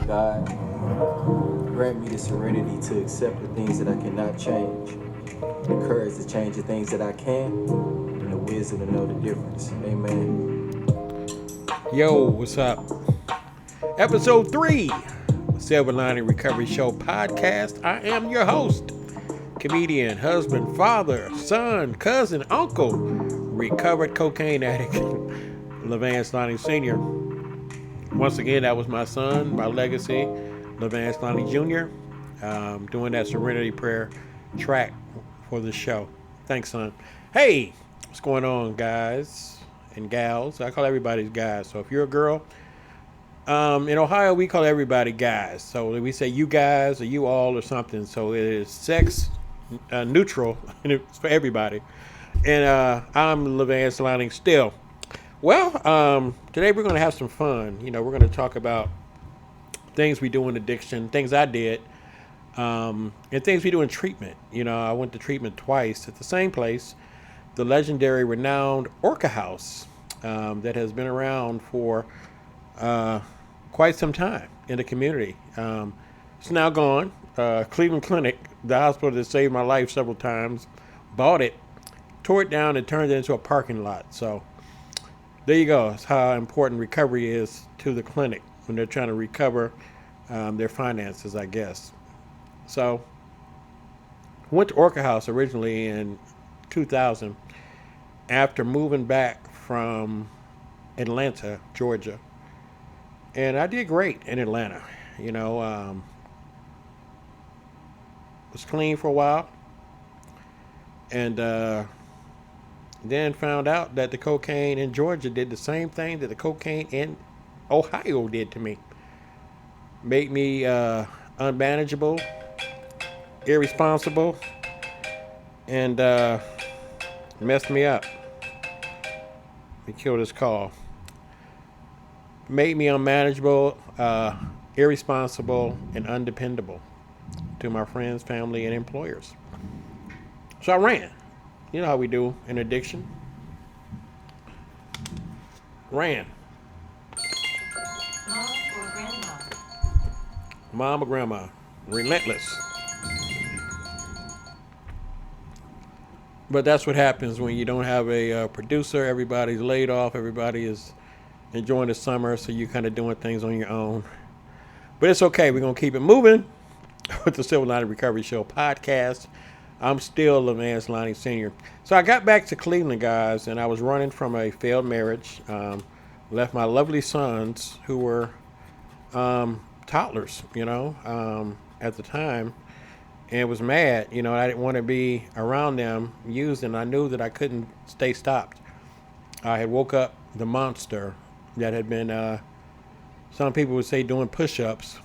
God, grant me the serenity to accept the things that I cannot change, the courage to change the things that I can, and the wisdom to know the difference. Amen. Yo, what's up? Episode 3, Silver Lining Recovery Show podcast. I am your host, comedian, husband, father, son, cousin, uncle, recovered cocaine addict, Vance Lining Sr. Once again, that was my son, my legacy, Vance Lining Jr., doing that Serenity Prayer track for the show. Thanks, son. Hey, what's going on, guys and gals? I call everybody guys. So if you're a girl, in Ohio, we call everybody guys. So we say you guys or you all or something. So it is sex neutral and it's for everybody. And I'm Vance Lining still. Well, today we're going to have some fun. We're going to talk about things we do in addiction, things I did, and things we do in treatment. I went to treatment twice at the same place, the legendary, renowned Orca House, that has been around for quite some time in the community. It's now gone. Cleveland Clinic, the hospital that saved my life several times, bought it, tore it down, and turned it into a parking lot. So there you go. That's how important recovery is to the clinic when they're trying to recover their finances, I guess. So I went to Orca House originally in 2000 after moving back from Atlanta, Georgia. And I did great in Atlanta. Was clean for a while. And then found out that the cocaine in Georgia did the same thing that the cocaine in Ohio did to me. Made me unmanageable, irresponsible, and messed me up. Let me kill this call. Made me unmanageable, irresponsible, and undependable to my friends, family, and employers. So I ran. You know how we do in addiction. Ran. Mom or grandma. Relentless. But that's what happens when you don't have a producer. Everybody's laid off. Everybody is enjoying the summer, so you're kind of doing things on your own. But it's okay. We're going to keep it moving with the Silver Lining Recovery Show podcast. I'm still Vance Lining Sr. So I got back to Cleveland, guys, and I was running from a failed marriage. Left my lovely sons, who were toddlers, at the time, and was mad. I didn't want to be around them using. I knew that I couldn't stay stopped. I had woke up the monster that had been, some people would say, doing push-ups.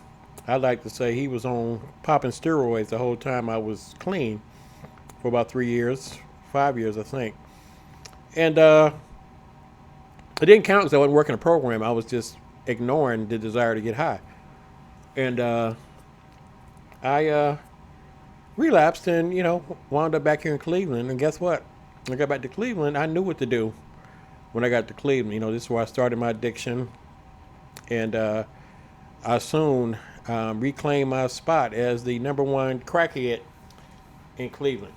I'd like to say he was on popping steroids the whole time I was clean for about 5 years, I think. And it didn't count because I wasn't working a program. I was just ignoring the desire to get high. And I relapsed and, wound up back here in Cleveland. And guess what? When I got back to Cleveland, I knew what to do when I got to Cleveland. This is where I started my addiction. And I soon reclaimed my spot as the number one crackhead in Cleveland.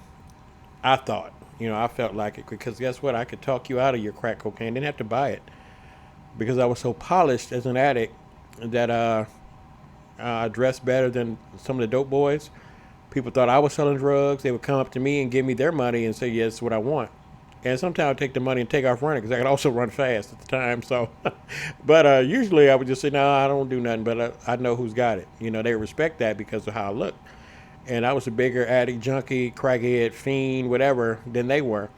I thought, I felt like it, because guess what? I could talk you out of your crack cocaine. Didn't have to buy it because I was so polished as an addict that I dressed better than some of the dope boys. People thought I was selling drugs. They would come up to me and give me their money and say, "Yes, it's what I want." And sometimes I'd take the money and take off running because I could also run fast at the time. So, but usually I would just say, "No, I don't do nothing," but I know who's got it. They respect that because of how I look. And I was a bigger addict, junkie, crackhead, fiend, whatever, than they were.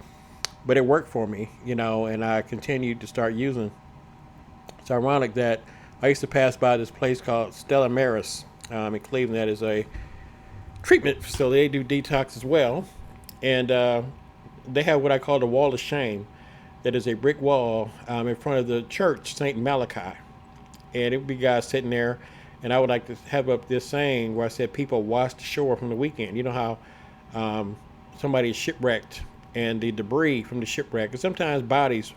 But it worked for me, and I continued to start using. It's ironic that I used to pass by this place called Stella Maris in Cleveland. That is a treatment facility. They do detox as well. And they have what I call the Wall of Shame. That is a brick wall in front of the church, St. Malachi. And it would be guys sitting there. And I would like to have up this saying where I said people wash the shore from the weekend. You know how somebody is shipwrecked and the debris from the shipwreck, and sometimes bodies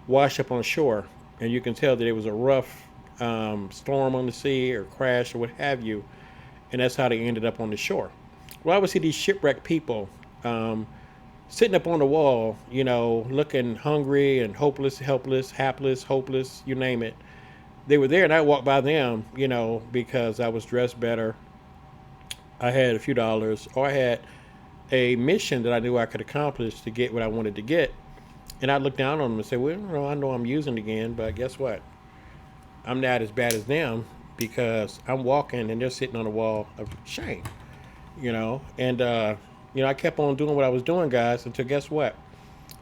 wash up on the shore, and you can tell that it was a rough storm on the sea or crash or what have you, and that's how they ended up on the shore. Well, I would see these shipwrecked people sitting up on the wall, looking hungry and hopeless, helpless, hapless, hopeless, you name it. They were there, and I walked by them, because I was dressed better. I had a few dollars, or I had a mission that I knew I could accomplish to get what I wanted to get. And I looked down on them and said, well, I know I'm using again, but guess what? I'm not as bad as them because I'm walking and they're sitting on a wall of shame, And, I kept on doing what I was doing, guys, until guess what?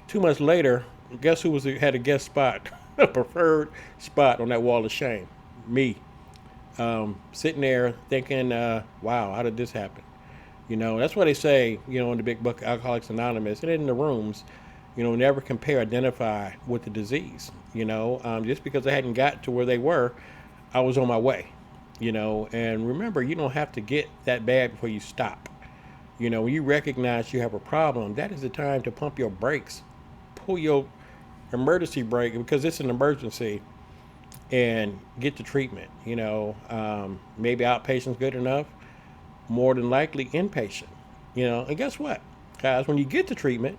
2 months later, guess who had a guest spot, a preferred spot on that wall of shame? Me. Sitting there thinking, wow, how did this happen? That's why they say, in the big book, Alcoholics Anonymous, and in the rooms, never compare, identify with the disease. Just because I hadn't got to where they were, I was on my way. And remember, you don't have to get that bad before you stop. When you recognize you have a problem, that is the time to pump your brakes, pull your emergency brake because it's an emergency, and get the treatment. Maybe outpatient's good enough, more than likely inpatient. And guess what, guys? When you get the treatment,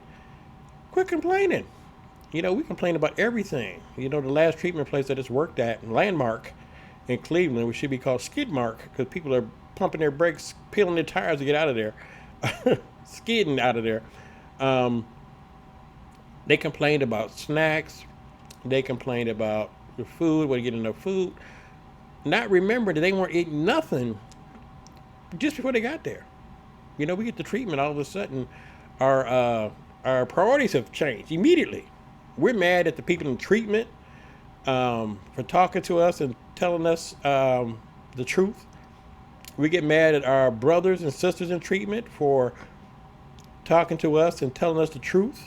quit complaining. We complain about everything. The last treatment place that it's worked at, Landmark, in Cleveland, which should be called Skidmark, because people are pumping their brakes, peeling their tires to get out of there, skidding out of there. They complained about snacks. They complained about the food, whether you get enough food. Not remembering that they weren't eating nothing just before they got there. We get the treatment, all of a sudden, our priorities have changed immediately. We're mad at the people in treatment for talking to us and telling us the truth. We get mad at our brothers and sisters in treatment for talking to us and telling us the truth.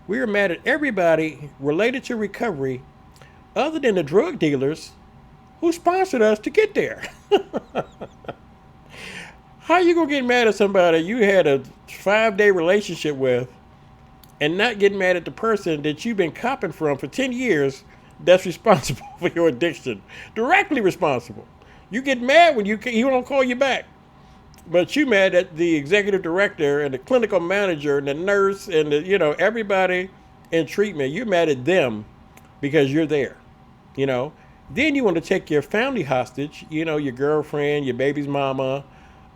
We are mad at everybody related to recovery other than the drug dealers who sponsored us to get there. How you going to get mad at somebody you had a 5-day relationship with and not get mad at the person that you've been copping from for 10 years that's responsible for your addiction? Directly responsible. You get mad when he don't call you back. But you mad at the executive director and the clinical manager and the nurse and everybody in treatment. You're mad at them because you're there. Then you want to take your family hostage, your girlfriend, your baby's mama,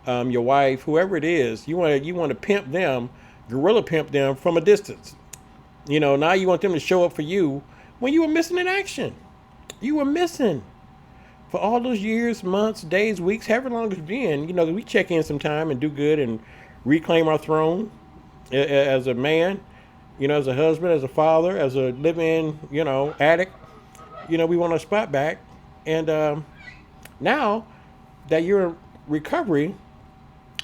your wife, whoever it is. You want to pimp them, gorilla pimp them from a distance. Now you want them to show up for you when you were missing in action. You were missing for all those years, months, days, weeks, however long it's been. We check in sometime and do good and reclaim our throne as a man, as a husband, as a father, as a live-in, addict. We want our spot back. And now that you're in recovery,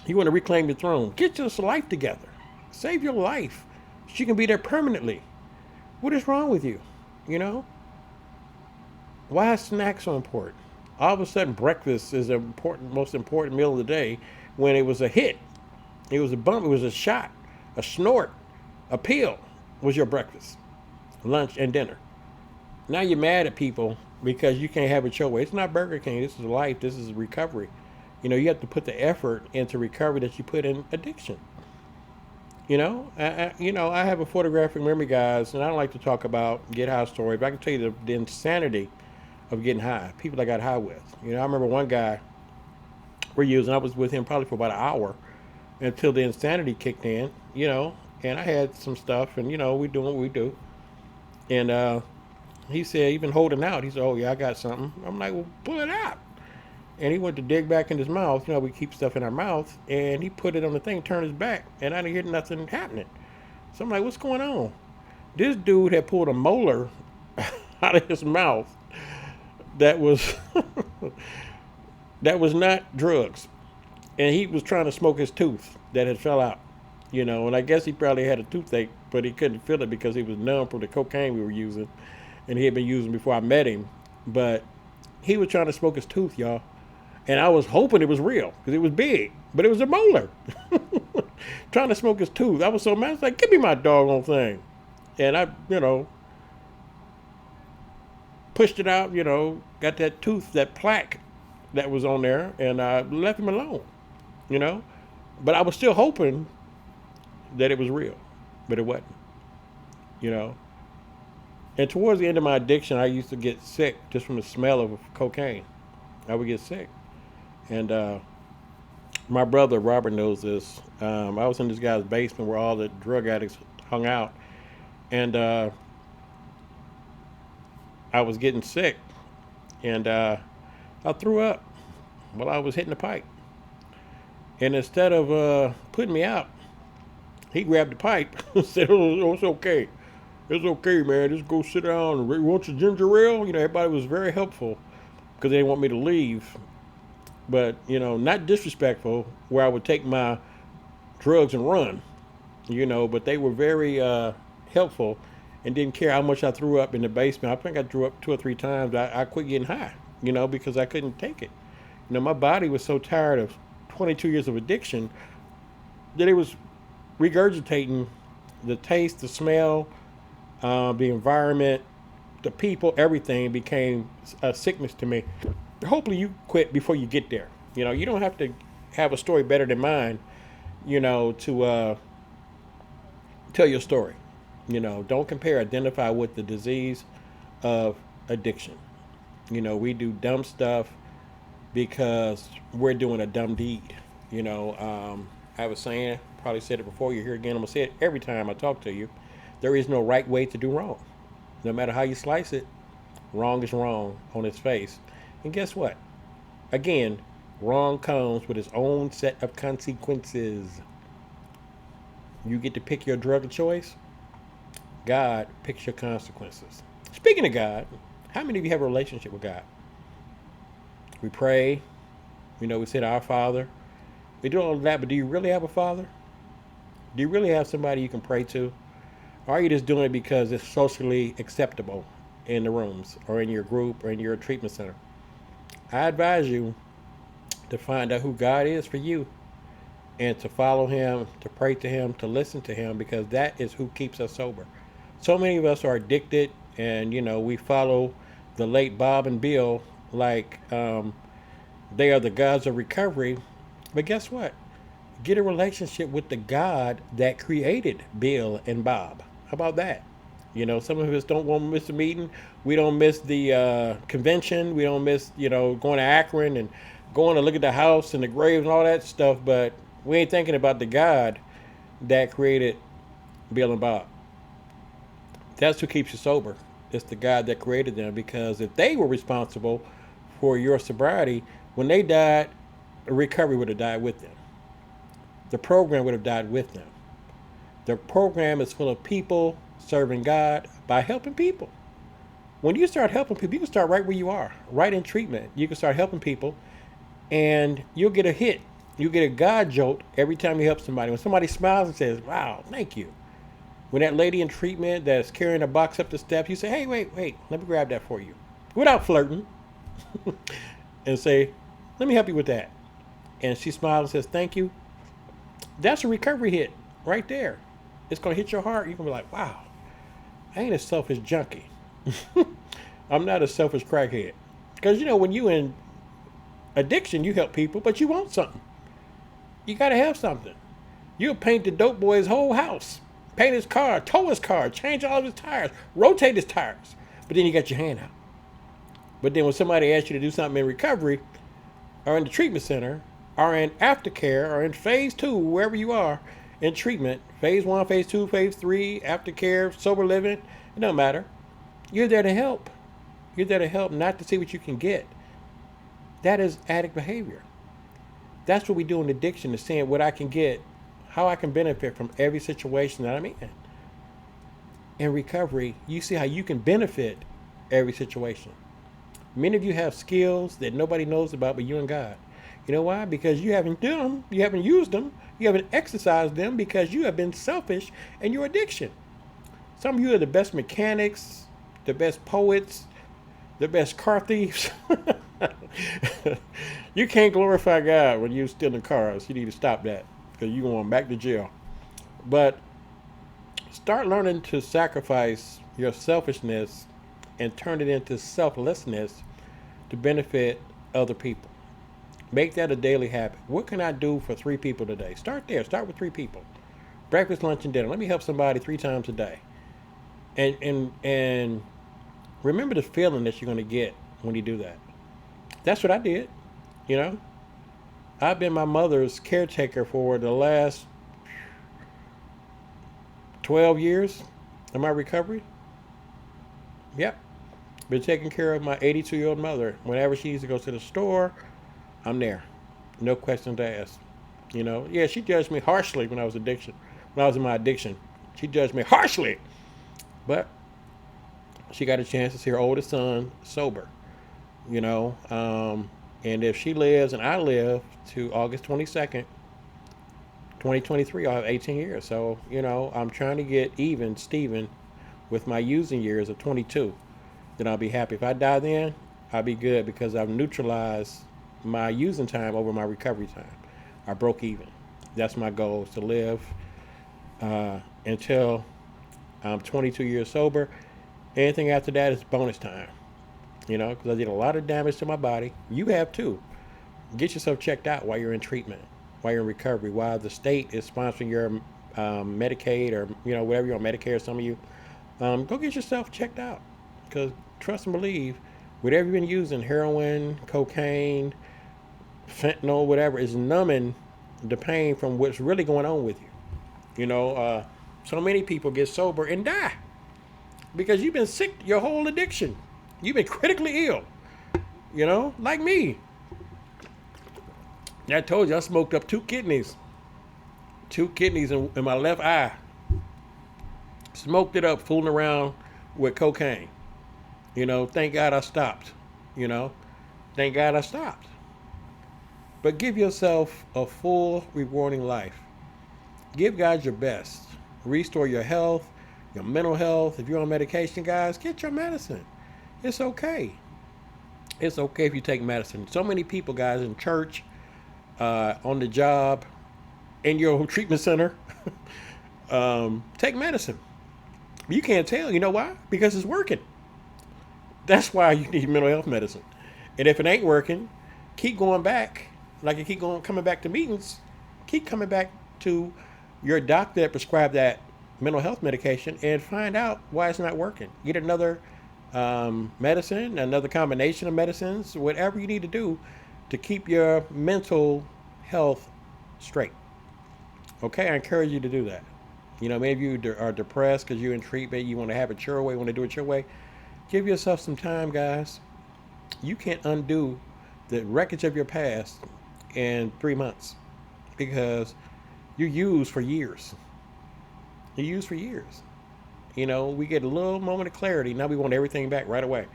you want to reclaim your throne. Get your life together. Save your life so you can be there permanently. What is wrong with you? Why is snacks so important? All of a sudden, breakfast is the most important meal of the day when it was a hit. It was a bump. It was a shot, a snort, a pill was your breakfast, lunch, and dinner. Now you're mad at people because you can't have it your way. It's not Burger King. This is life. This is recovery. You have to put the effort into recovery that you put in addiction. I have a photographic memory, guys, and I don't like to talk about get high story, but I can tell you the insanity of getting high. People I got high with. I remember one guy I was with him probably for about an hour until the insanity kicked in, and I had some stuff, and, we doing what we do. And he said, you've been holding out. He said, oh, yeah, I got something. I'm like, well, pull it out. And he went to dig back in his mouth. We keep stuff in our mouth. And he put it on the thing, turned his back, and I didn't hear nothing happening. So I'm like, what's going on? This dude had pulled a molar out of his mouth that was that was not drugs. And he was trying to smoke his tooth that had fell out. And I guess he probably had a toothache, but he couldn't feel it because he was numb from the cocaine we were using. And he had been using before I met him. But he was trying to smoke his tooth, y'all. And I was hoping it was real because it was big, but it was a molar. Trying to smoke his tooth. I was so mad. I was like, give me my doggone thing. And I pushed it out, got that tooth, that plaque that was on there, and I left him alone, you know. But I was still hoping that it was real, but it wasn't, you know. And towards the end of my addiction, I used to get sick just from the smell of cocaine. I would get sick. And my brother, Robert, knows this. I was in this guy's basement where all the drug addicts hung out. And I was getting sick. And I threw up while I was hitting the pipe. And instead of putting me out, he grabbed the pipe and said, "Oh, it's okay. It's okay, man. Just go sit down. Want your ginger ale?" Everybody was very helpful because they didn't want me to leave. But, not disrespectful, where I would take my drugs and run, but they were very helpful and didn't care how much I threw up in the basement. I think I threw up 2 or 3 times. I quit getting high, because I couldn't take it. My body was so tired of 22 years of addiction that it was regurgitating the taste, the smell, the environment, the people, everything became a sickness to me. Hopefully you quit before you get there. You don't have to have a story better than mine, to tell your story. Don't compare, identify with the disease of addiction. We do dumb stuff because we're doing a dumb deed. I was saying, probably said it before, you hear it again, I'm going to say it every time I talk to you. There is no right way to do wrong. No matter how you slice it, wrong is wrong on its face. And guess what? Again, wrong comes with its own set of consequences. You get to pick your drug of choice. God picks your consequences. Speaking of God, how many of you have a relationship with God? We pray. We said our Father. We do all of that, but do you really have a Father? Do you really have somebody you can pray to? Or are you just doing it because it's socially acceptable in the rooms or in your group or in your treatment center? I advise you to find out who God is for you and to follow him, to pray to him, to listen to him, because that is who keeps us sober. So many of us are addicted, and we follow the late Bob and Bill like they are the gods of recovery. But guess what? Get a relationship with the God that created Bill and Bob. How about that? Some of us don't want to miss a meeting. We don't miss the convention. We don't miss, going to Akron and going to look at the house and the graves and all that stuff. But we ain't thinking about the God that created Bill and Bob. That's who keeps you sober. It's the God that created them, because if they were responsible for your sobriety, when they died, recovery would have died with them. The program would have died with them. The program is full of people serving God by helping people. When you start helping people, you can start right where you are, right in treatment. You can start helping people, and you'll get a hit. You get a God jolt every time you help somebody. When somebody smiles and says, "Wow, thank you." When that lady in treatment that's carrying a box up the steps, you say, "Hey, wait, let me grab that for you," without flirting, and say, "Let me help you with that." And she smiles and says, "Thank you." That's a recovery hit right there. It's going to hit your heart. You're going to be like, "Wow, I ain't a selfish junkie." I'm not a selfish crackhead. Because, when you in addiction, you help people, but you want something. You got to have something. You'll paint the dope boy's whole house, paint his car, tow his car, change all of his tires, rotate his tires. But then you got your hand out. But then when somebody asks you to do something in recovery or in the treatment center or in aftercare or in phase 2, wherever you are in treatment, phase 1, phase 2, phase 3, aftercare, sober living, it don't matter. You're there to help. You're there to help, not to see what you can get. That is addict behavior. That's what we do in addiction, is seeing what I can get, how I can benefit from every situation that I'm in. In recovery, you see how you can benefit every situation. Many of you have skills that nobody knows about but you and God. You know why? Because you haven't done them, you haven't used them, you haven't exercised them, because you have been selfish in your addiction. Some of you are the best mechanics, the best poets, the best car thieves. You can't glorify God when you're stealing cars. You need to stop that, because you're going back to jail. But start learning to sacrifice your selfishness and turn it into selflessness to benefit other people. Make that a daily habit. What can I do for 3 people today? Start there. Start with 3 people. Breakfast, lunch, and dinner. Let me help somebody 3 times a day. And remember the feeling that you're going to get when you do that. That's what I did. You know, I've been my mother's caretaker for the last 12 years of my recovery. Yep. Been taking care of my 82-year-old mother. Whenever she needs to go to the store, I'm there. No questions asked. You know, yeah, she judged me harshly when I was addiction. When I was in my addiction, she judged me harshly. But she got a chance to see her oldest son sober. You know, and if she lives and I live to August 22nd, 2023, I'll have 18 years. So, you know, I'm trying to get even Steven with my using years of 22. Then I'll be happy. If I die then, I'll be good because I've neutralized my using time over my recovery time. I broke even. That's my goal, is to live until I'm 22 years sober. Anything after that is bonus time. You know, because I did a lot of damage to my body. You have too. Get yourself checked out while you're in treatment, while you're in recovery, while the state is sponsoring your Medicaid or, you know, whatever you're on Medicare, some of you. Go get yourself checked out. Because trust and believe, whatever you've been using, heroin, cocaine, fentanyl, whatever, is numbing the pain from what's really going on with you. You know, so many people get sober and die because you've been sick your whole addiction. You've been critically ill, you know, like me. I told you I smoked up 2 kidneys. 2 kidneys in my left eye. Smoked it up fooling around with cocaine. You know, thank God I stopped. You know, thank God I stopped. But give yourself a full, rewarding life. Give God your best. Restore your health, your mental health. If you're on medication, guys, get your medicine. It's okay. It's okay if you take medicine. So many people, guys, in church, on the job, in your treatment center, take medicine. You can't tell. You know why? Because it's working. That's why you need mental health medicine. And if it ain't working, keep going back. Like you keep coming back to meetings, keep coming back to your doctor that prescribed that mental health medication and find out why it's not working. Get another medicine, another combination of medicines, whatever you need to do to keep your mental health straight. Okay, I encourage you to do that. You know, maybe you are depressed because you're in treatment, you want to have it your way, you want to do it your way. Give yourself some time, guys. You can't undo the wreckage of your past in 3 months because you used for years. You used for years. You know, we get a little moment of clarity. Now we want everything back right away.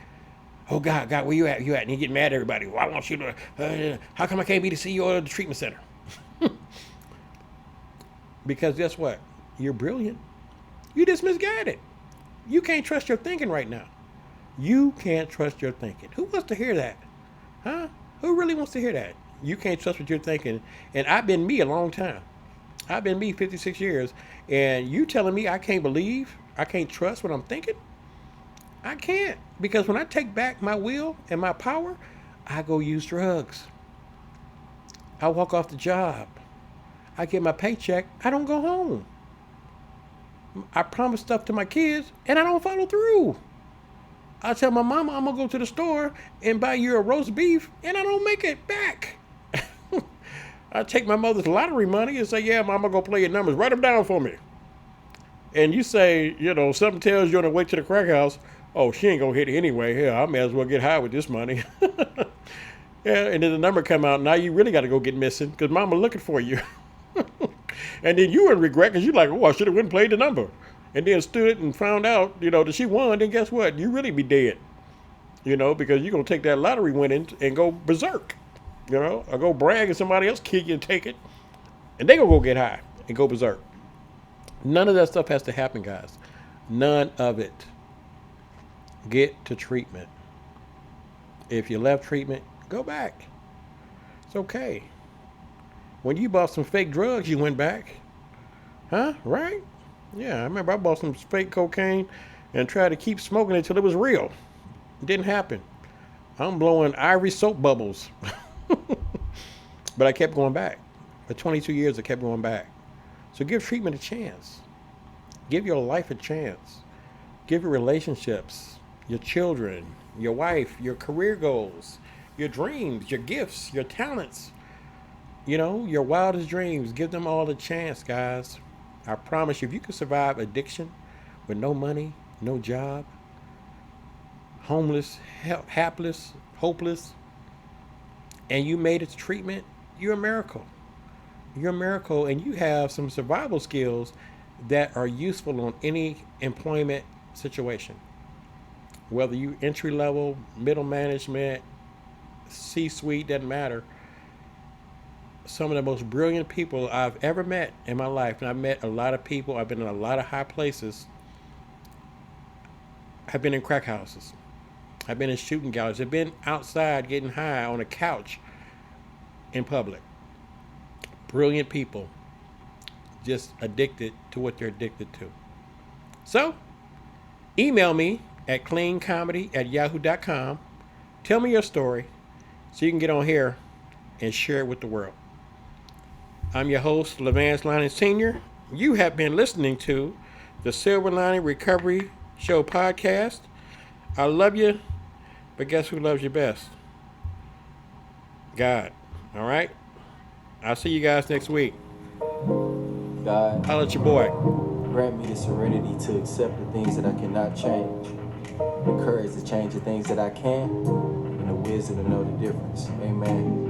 Oh, God, where you at? And you get mad at everybody. Well, I want you to, how come I can't be the CEO of the treatment center? Because guess what? You're brilliant. You just misguided. You can't trust your thinking right now. You can't trust your thinking. Who wants to hear that? Huh? Who really wants to hear that? You can't trust what you're thinking. And I've been me a long time. I've been me 56 years. And you telling me I can't believe, I can't trust what I'm thinking? I can't. Because when I take back my will and my power, I go use drugs. I walk off the job. I get my paycheck. I don't go home. I promise stuff to my kids and I don't follow through. I tell my mama I'm going to go to the store and buy you a roast beef and I don't make it back. I take my mother's lottery money and say, yeah, mama, go play your numbers. Write them down for me. And you say, you know, something tells you on the way to the crack house, oh, she ain't going to hit it anyway. Here, I may as well get high with this money. Yeah, and then the number come out. Now you really got to go get missing because mama looking for you. And then you would regret because you're like, oh, I should have went and played the number. And then stood and found out, you know, that she won. Then guess what? You really be dead. You know, because you're going to take that lottery winning and go berserk. You know, or go brag and somebody else kick you and take it. And they going to go get high and go berserk. None of that stuff has to happen, guys. None of it. Get to treatment. If you left treatment, go back. It's okay. When you bought some fake drugs, you went back. Huh? Right? Yeah, I remember I bought some fake cocaine and tried to keep smoking it till it was real. It didn't happen. I'm blowing ivory soap bubbles. But I kept going back. For 22 years, I kept going back. So give treatment a chance. Give your life a chance. Give your relationships, your children, your wife, your career goals, your dreams, your gifts, your talents, your wildest dreams. Give them all a chance, guys. I promise you, if you can survive addiction with no money, no job, homeless, hapless, hopeless, and you made it to treatment, you're a miracle. You're a miracle, and you have some survival skills that are useful on any employment situation. Whether you entry level, middle management, C suite, doesn't matter. Some of the most brilliant people I've ever met in my life, and I've met a lot of people, I've been in a lot of high places, have been in crack houses. I've been in shooting galleries. I've been outside getting high on a couch in public. Brilliant people, just addicted to what they're addicted to. So, email me at cleancomedy@yahoo.com. Tell me your story so you can get on here and share it with the world. I'm your host, Vance Lining Sr. You have been listening to the Silver Lining Recovery Show podcast. I love you, but guess who loves you best? God. All right? I'll see you guys next week. God, Holla at your boy. grant me the serenity to accept the things that I cannot change, the courage to change the things that I can, and the wisdom to know the difference. Amen.